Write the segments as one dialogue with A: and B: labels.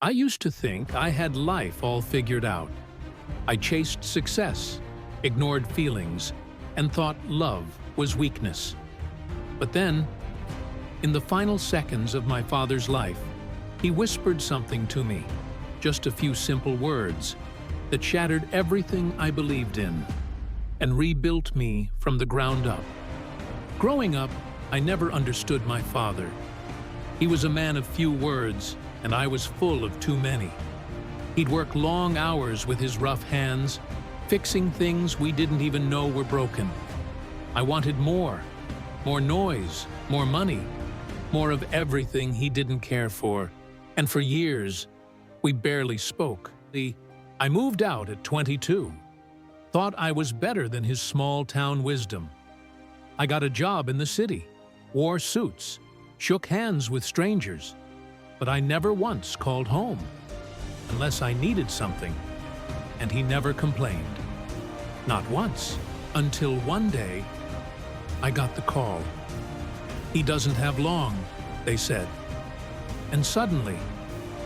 A: I used to think I had life all figured out. I chased success, ignored feelings, and thought love was weakness. But then, in the final seconds of my father's life, he whispered something to me, just a few simple words, that shattered everything I believed in and rebuilt me from the ground up. Growing up, I never understood my father. He was a man of few words, and I was full of too many. He'd work long hours with his rough hands, fixing things we didn't even know were broken. I wanted more noise, more money, more of everything he didn't care for. And for years, we barely spoke. I moved out at 22, thought I was better than his small-town wisdom. I got a job in the city, wore suits, shook hands with strangers, but I never once called home, unless I needed something, and he never complained. Not once, until one day, I got the call. "He doesn't have long," they said. And suddenly,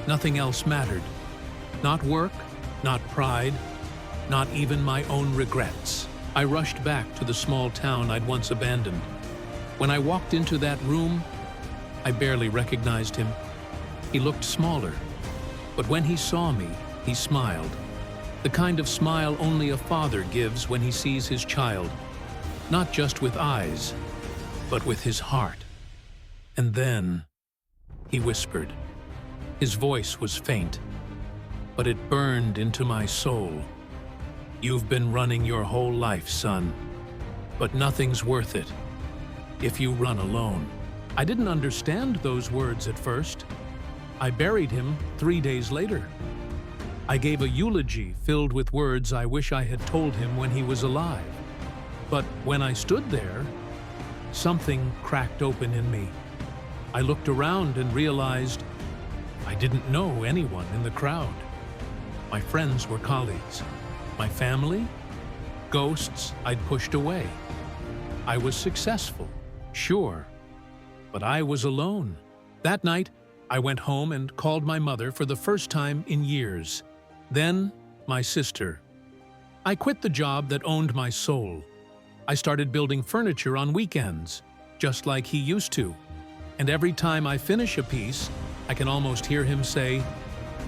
A: nothing else mattered. Not work, not pride, not even my own regrets. I rushed back to the small town I'd once abandoned. When I walked into that room, I barely recognized him. He looked smaller, but when he saw me, he smiled. The kind of smile only a father gives when he sees his child, not just with eyes, but with his heart. And then, he whispered. His voice was faint, but it burned into my soul. "You've been running your whole life, son, but nothing's worth it if you run alone." I didn't understand those words at first. I buried him 3 days later. I gave a eulogy filled with words I wish I had told him when he was alive. But when I stood there, something cracked open in me. I looked around and realized I didn't know anyone in the crowd. My friends were colleagues. My family? Ghosts I'd pushed away. I was successful, sure, but I was alone. That night, I went home and called my mother for the first time in years. Then, my sister. I quit the job that owned my soul. I started building furniture on weekends, just like he used to. And every time I finish a piece, I can almost hear him say,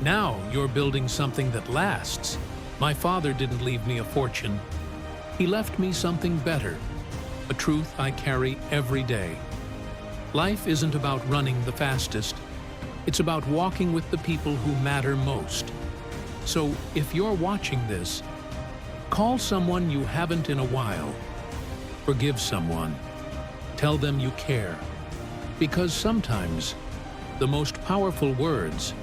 A: "Now you're building something that lasts." My father didn't leave me a fortune. He left me something better, a truth I carry every day. Life isn't about running the fastest. It's about walking with the people who matter most. So if you're watching this, call someone you haven't in a while. Forgive someone. Tell them you care. Because sometimes the most powerful words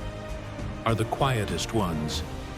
A: are the quietest ones.